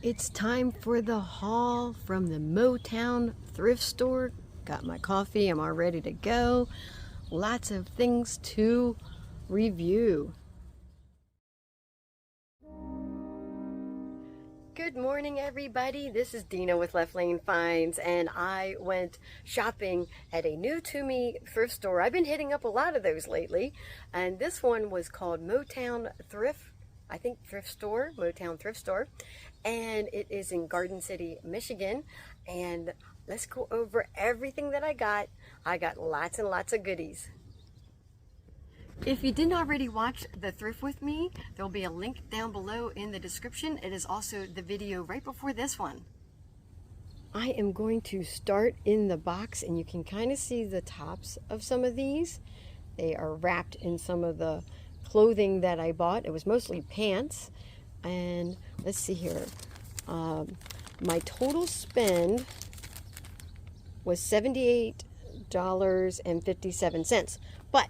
It's time for the haul from the Motown Thrift Store. Got my coffee, I'm all ready to go. Lots of things to review. Good morning, everybody. This is Dena with Left Lane Finds, and I went shopping at a new to me thrift store. I've been hitting up a lot of those lately, and this one was called Motown Thrift Store, Motown Thrift Store, and it is in Garden City, Michigan. And let's go over everything that I got. I got lots and lots of goodies. If you didn't already watch the thrift with me, there'll be a link down below in the description. It is also the video right before this one. I am going to start in the box, and you can kind of see the tops of some of these. They are wrapped in some of the clothing that I bought. It was mostly pants. And let's see here. My total spend was $78.57. But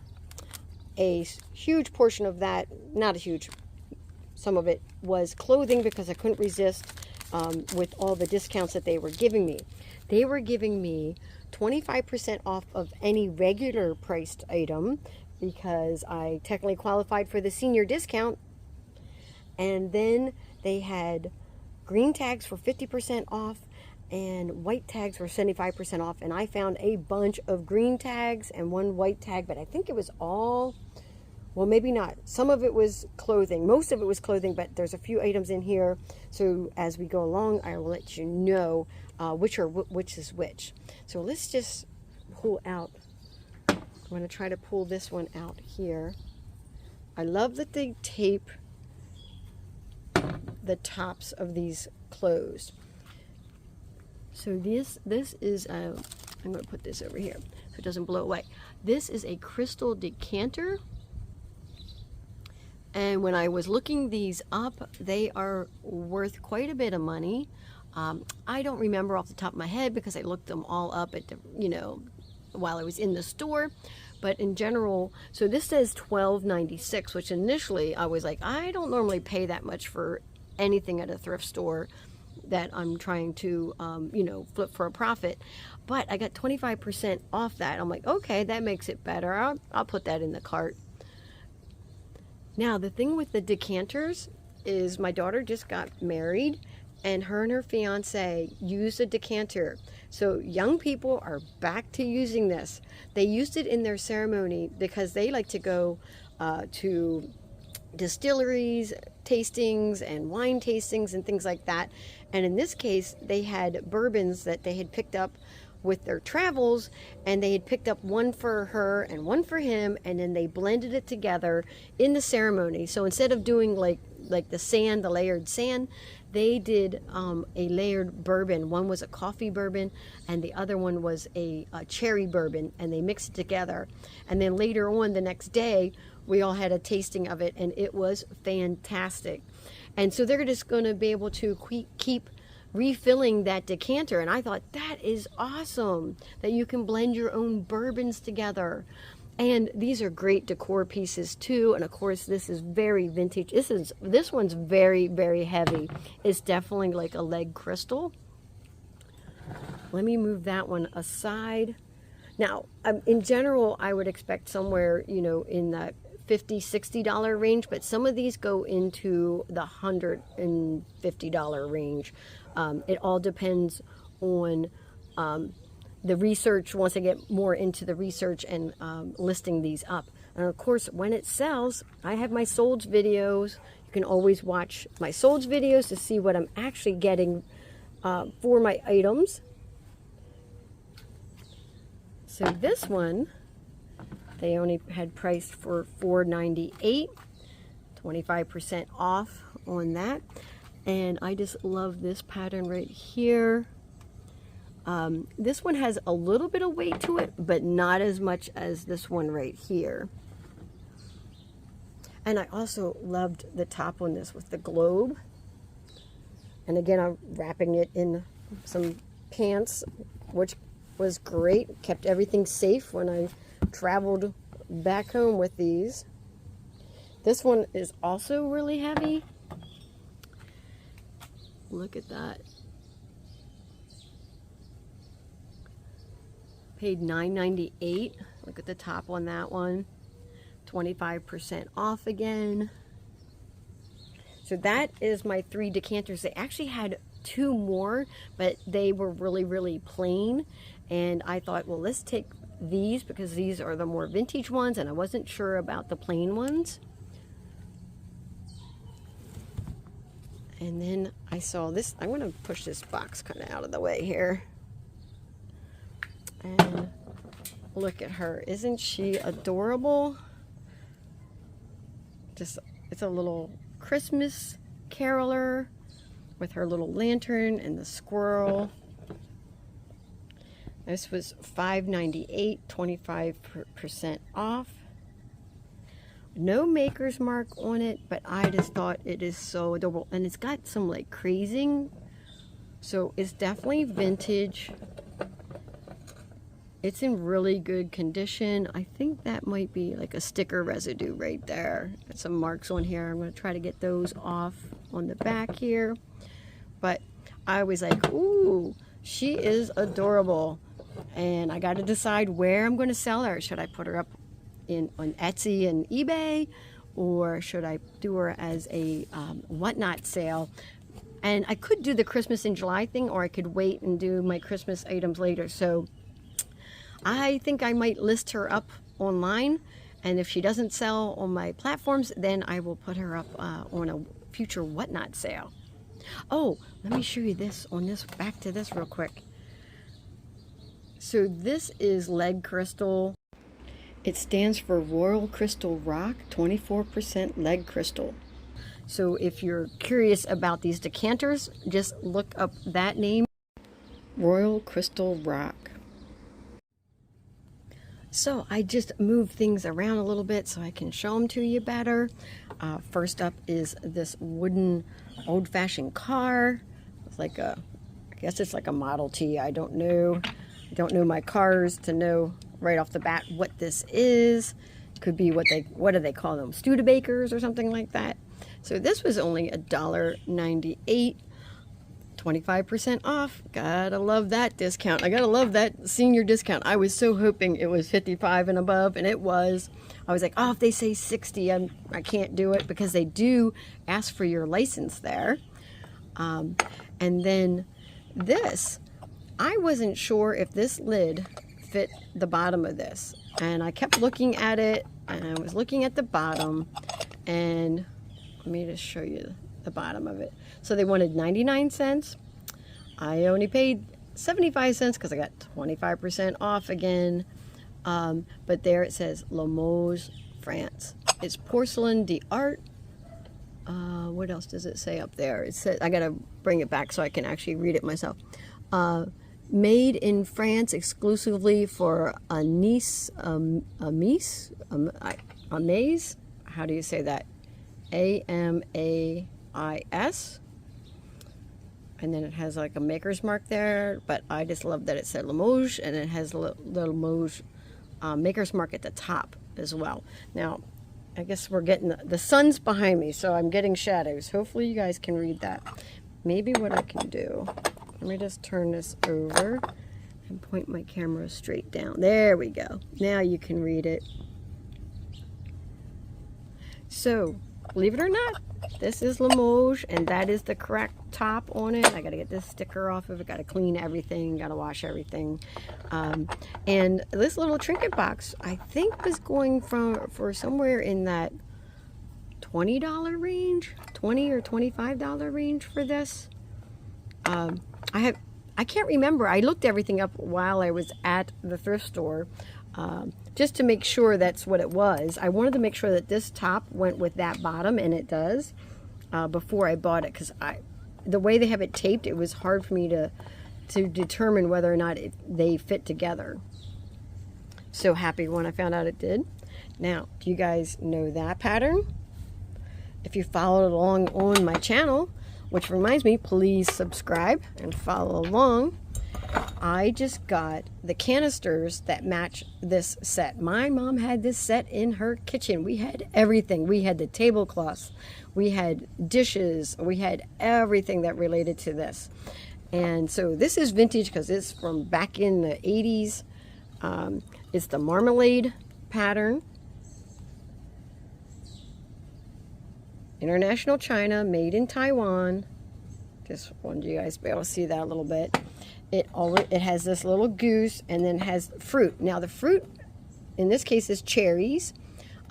a huge portion of that, not a huge, some of it was clothing because I couldn't resist with all the discounts that they were giving me. They were giving me 25% off of any regular priced item because I technically qualified for the senior discount. And then they had green tags for 50% off and white tags were 75% off. And I found a bunch of green tags and one white tag, but I think it was all, well, maybe not. Some of it was clothing. Most of it was clothing, but there's a few items in here. So as we go along, I will let you know which is which. So let's just pull out. I'm going to try to pull this one out here. I love that they tape the tops of these closed. So this is I'm going to put this over here so it doesn't blow away. This is a crystal decanter, and when I was looking these up, they are worth quite a bit of money. I don't remember off the top of my head because I looked them all up at the, while I was in the store. But in general, so this says $12.96, which initially I was like, I don't normally pay that much for anything at a thrift store that I'm trying to, flip for a profit. But I got 25% off that. I'm like, okay, that makes it better. I'll put that in the cart. Now, the thing with the decanters is my daughter just got married, and her fiance used a decanter. So young people are back to using this. They used it in their ceremony because they like to go to distilleries, tastings, and wine tastings and things like that. And in this case, they had bourbons that they had picked up with their travels, and they had picked up one for her and one for him, and then they blended it together in the ceremony. So instead of doing like the layered sand, they did a layered bourbon. One was a coffee bourbon and the other one was a cherry bourbon, and they mixed it together. And then later on the next day, we all had a tasting of it, and it was fantastic. And so they're just going to be able to keep refilling that decanter. And I thought that is awesome that you can blend your own bourbons together. And these are great decor pieces too. And of course, this is very vintage. This one's very, very heavy. It's definitely like a leg crystal. Let me move that one aside. Now, in general, I would expect somewhere, in that $50-$60 range, but some of these go into the $150 range. It all depends on the research. Once I get more into the research and listing these up, and of course, when it sells, I have my solds videos. You can always watch my solds videos to see what I'm actually getting for my items. So this one, they only had priced for $4.98, 25% off on that. And I just love this pattern right here. This one has a little bit of weight to it, but not as much as this one right here. And I also loved the top on this with the globe. And again, I'm wrapping it in some pants, which was great. Kept everything safe when I traveled back home with these. This one is also really heavy. Look at that. Paid $9.98. Look at the top on that one. 25% off again. So that is my 3 decanters. They actually had 2 more, but they were really plain. And I thought, well, let's take these because these are the more vintage ones, and I wasn't sure about the plain ones. And then I saw this. I'm going to push this box kind of out of the way here. And look at her. Isn't she adorable? Just, it's a little Christmas caroler with her little lantern and the squirrel. This was $5.98, 25% off. No maker's mark on it, but I just thought it is so adorable. And it's got some like crazing, so it's definitely vintage. It's in really good condition. I think that might be like a sticker residue right there. Got some marks on here. I'm going to try to get those off on the back here. But I was like, ooh, she is adorable. And I got to decide where I'm going to sell her. Should I put her up on Etsy and eBay, or should I do her as a whatnot sale? And I could do the Christmas in July thing, or I could wait and do my Christmas items later. So I think I might list her up online, and if she doesn't sell on my platforms, then I will put her up on a future whatnot sale. Oh, let me show you this on this, back to this real quick. So this is lead crystal. It stands for Royal Crystal Rock, 24% lead crystal. So if you're curious about these decanters, just look up that name, Royal Crystal Rock. So I just moved things around a little bit so I can show them to you better. First up is this wooden old-fashioned car. It's like a, I guess it's like a Model T. I don't know. I don't know my cars to know right off the bat what this is. Could be what do they call them? Studebakers or something like that. So this was only $1.98, 25% off. Gotta love that discount. I gotta love that senior discount. I was so hoping it was 55 and above, and it was. I was like, oh, if they say 60, I can't do it, because they do ask for your license there. And then this, I wasn't sure if this lid fit the bottom of this, and I kept looking at it, and I was looking at the bottom, and let me just show you the bottom of it. So they wanted 99 cents. I only paid 75 cents because I got 25% off again. But there it says Limoges, France. It's porcelain d'art. What else does it say up there? It says, I gotta bring it back so I can actually read it myself. Made in France exclusively for Amaze. How do you say that? A-M-A-I-S. And then it has like a maker's mark there, but I just love that it said Limoges, and it has the Limoges maker's mark at the top as well. Now, I guess we're getting the sun's behind me, so I'm getting shadows. Hopefully you guys can read that. Maybe what I can do, let me just turn this over and point my camera straight down. There we go. Now you can read it. So, believe it or not, this is Limoges, and that is the correct top on it. I gotta get this sticker off of it, gotta clean everything, gotta wash everything. And this little trinket box, I think, was going for somewhere in that $20 range, $20 or $25 range for this. I can't remember. I looked everything up while I was at the thrift store, just to make sure that's what it was. I wanted to make sure that this top went with that bottom, and it does, before I bought it, because the way they have it taped, it was hard for me to determine whether or not they fit together. So happy when I found out it did. Now, do you guys know that pattern? If you followed along on my channel, which reminds me, please subscribe and follow along. I just got the canisters that match this set. My mom had this set in her kitchen. We had everything. We had the tablecloths, we had dishes, we had everything that related to this. And so this is vintage because it's from back in the 80s. It's the marmalade pattern. International China, made in Taiwan. Just wanted you guys to be able to see that a little bit. It has this little goose and then has fruit. Now the fruit in this case is cherries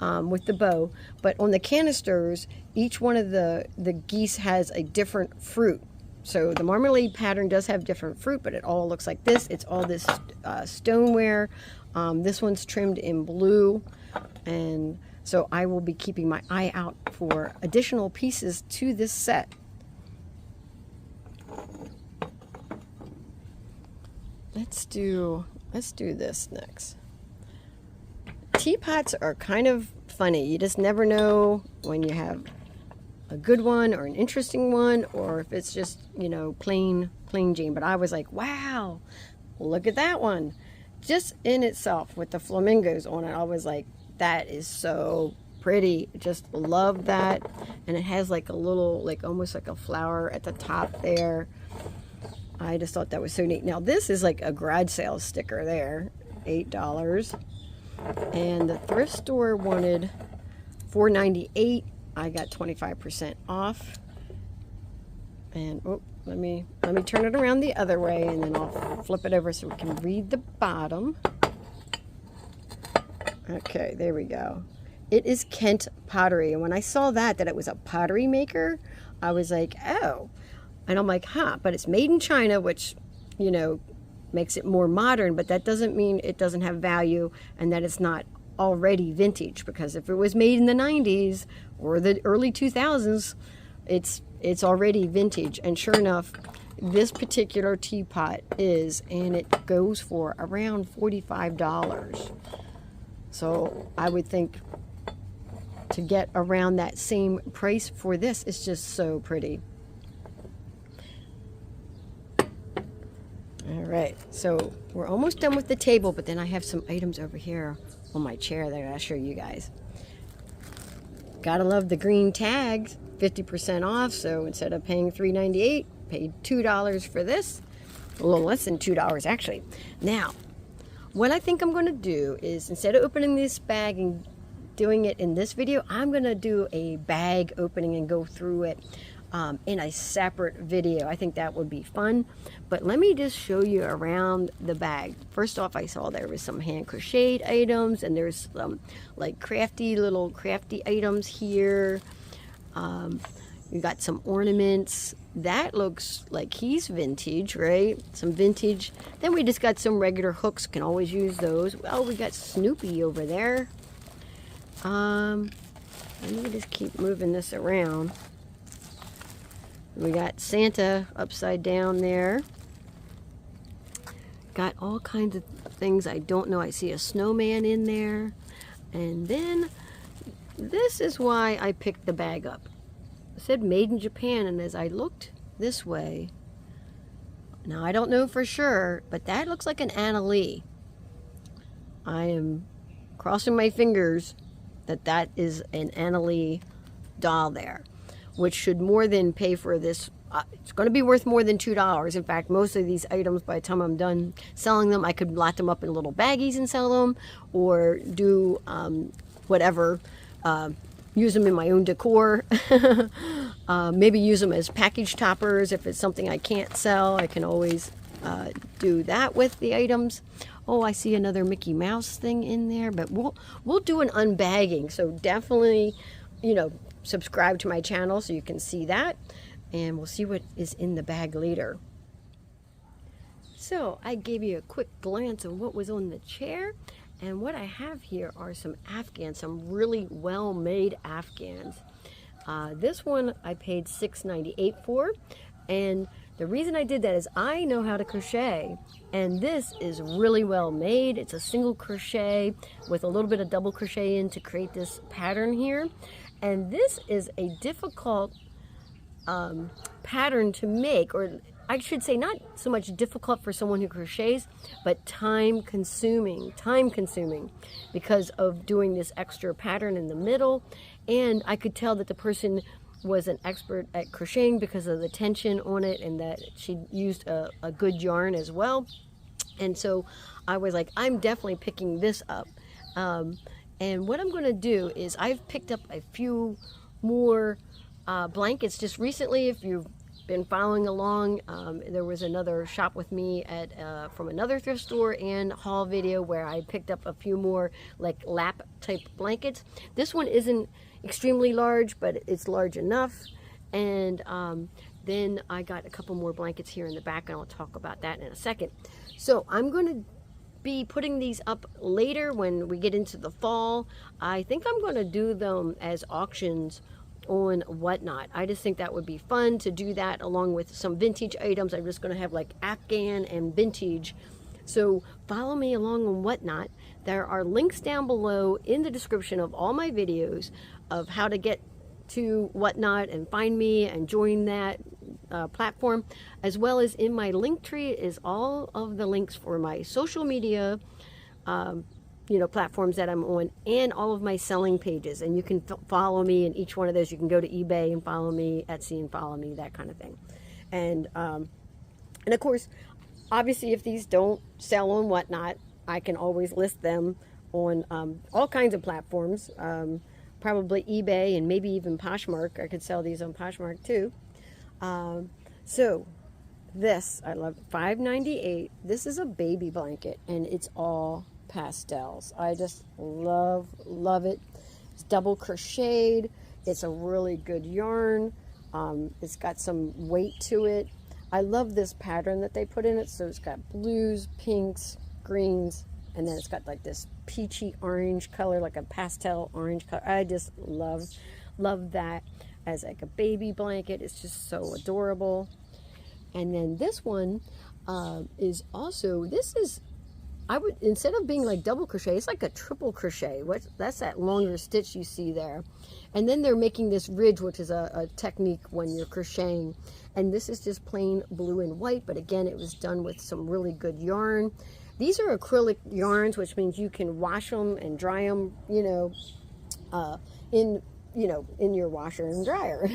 with the bow, but on the canisters each one of the geese has a different fruit. So the marmalade pattern does have different fruit, but it all looks like this. It's all this stoneware. This one's trimmed in blue, and so I will be keeping my eye out for additional pieces to this set. Let's do this next. Teapots are kind of funny. You just never know when you have a good one or an interesting one, or if it's just, you know, plain Jane. But I was like, wow, look at that one. Just in itself with the flamingos on it, I was like, that is so pretty. Just love that. And it has like a little, like almost like a flower at the top there. I just thought that was so neat. Now this is like a garage sale sticker there, $8. And the thrift store wanted $4.98. I got 25% off. And oh, let me turn it around the other way, and then I'll flip it over so we can read the bottom. Okay, there we go. It is Kent Pottery. And when I saw that it was a pottery maker, I was like, oh. And I'm like, huh, but it's made in China, which, you know, makes it more modern, but that doesn't mean it doesn't have value and that it's not already vintage, because if it was made in the 90s or the early 2000s, it's already vintage. And sure enough, this particular teapot is, and it goes for around $45. So I would think to get around that same price for this is just so pretty. All right, so we're almost done with the table, but then I have some items over here on my chair that I'll show you guys. Gotta love the green tags, 50% off. So instead of paying $3.98, paid $2 for this. A little less than $2 actually. Now, what I think I'm going to do is, instead of opening this bag and doing it in this video, I'm going to do a bag opening and go through it in a separate video. I think that would be fun. But let me just show you around the bag. First off, I saw there was some hand crocheted items, and there's some like little crafty items here. You got some ornaments. That looks like he's vintage, right? Some vintage. Then we just got some regular hooks. Can always use those. Well, we got Snoopy over there. Let me just keep moving this around. We got Santa upside down there. Got all kinds of things I don't know. I see a snowman in there. And then this is why I picked the bag up. It said made in Japan, and as I looked this way, now I don't know for sure, but that looks like an Anna Lee. I am crossing my fingers that that is an Anna Lee doll there, which should more than pay for this. It's going to be worth more than $2. In fact, most of these items, by the time I'm done selling them, I could lot them up in little baggies and sell them, or do whatever, use them in my own decor. Maybe use them as package toppers. If it's something I can't sell, I can always do that with the items. Oh, I see another Mickey Mouse thing in there, but we'll do an unbagging. So definitely, you know, subscribe to my channel so you can see that, and we'll see what is in the bag later. So I gave you a quick glance of what was on the chair, and what I have here are some afghans, some really well-made afghans. This one I paid $6.98 for, and the reason I did that is I know how to crochet, and this is really well made. It's a single crochet with a little bit of double crochet in to create this pattern here. And this is a difficult pattern to make, or I should say not so much difficult for someone who crochets, but time consuming because of doing this extra pattern in the middle. And I could tell that the person was an expert at crocheting because of the tension on it, and that she used a good yarn as well. And so I was like, I'm definitely picking this up. And what I'm going to do is I've picked up a few more blankets just recently. If you've been following along, there was another shop with me at from another thrift store and haul video where I picked up a few more like lap type blankets. This one isn't extremely large, but it's large enough. And then I got a couple more blankets here in the back, and I'll talk about that in a second. So I'm going to be putting these up later when we get into the fall. I think I'm going to do them as auctions on Whatnot. I just think that would be fun to do that along with some vintage items. I'm just going to have like Afghan and vintage. So follow me along on Whatnot. There are links down below in the description of all my videos of how to get to Whatnot and find me and join that platform, as well as in my link tree is all of the links for my social media platforms that I'm on, and all of my selling pages. And you can follow me in each one of those. You can go to eBay and follow me, Etsy and follow me, that kind of thing. And of course, obviously, if these don't sell on Whatnot, I can always list them on all kinds of platforms, probably eBay and maybe even Poshmark. I could sell these on Poshmark too. So this, I love, $5.98. This is a baby blanket, and it's all pastels. I just love it. It's double crocheted. It's a really good yarn. It's got some weight to it. I love this pattern that they put in it. So it's got blues, pinks, greens, and then it's got like this peachy orange color, like a pastel orange color. I just love that as like a baby blanket. It's just so adorable. And then this one is also, I would, instead of being like double crochet, it's like a triple crochet. That's that longer stitch you see there. And then they're making this ridge, which is a technique when you're crocheting. And this is just plain blue and white, but again, it was done with some really good yarn. These are acrylic yarns, which means you can wash them and dry them, in your washer and dryer.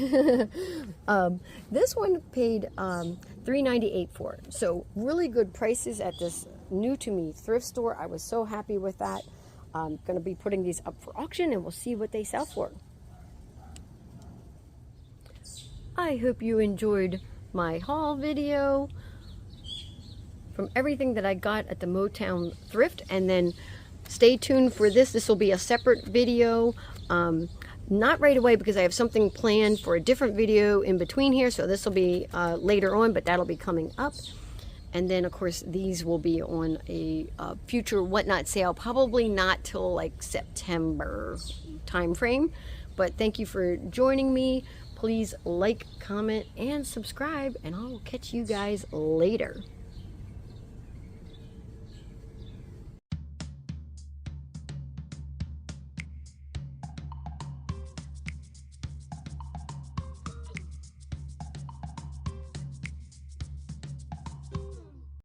This one paid $3.98 for it. So really good prices at this new to me thrift store. I was so happy with that. I'm going to be putting these up for auction, and we'll see what they sell for. I hope you enjoyed my haul video from everything that I got at the Motown Thrift. And then stay tuned for this. This will be a separate video. Not right away, because I have something planned for a different video in between here. So this will be later on, but that'll be coming up. And then, of course, these will be on a future Whatnot sale, probably not till like September time frame. But thank you for joining me. Please like, comment, and subscribe, and I'll catch you guys later.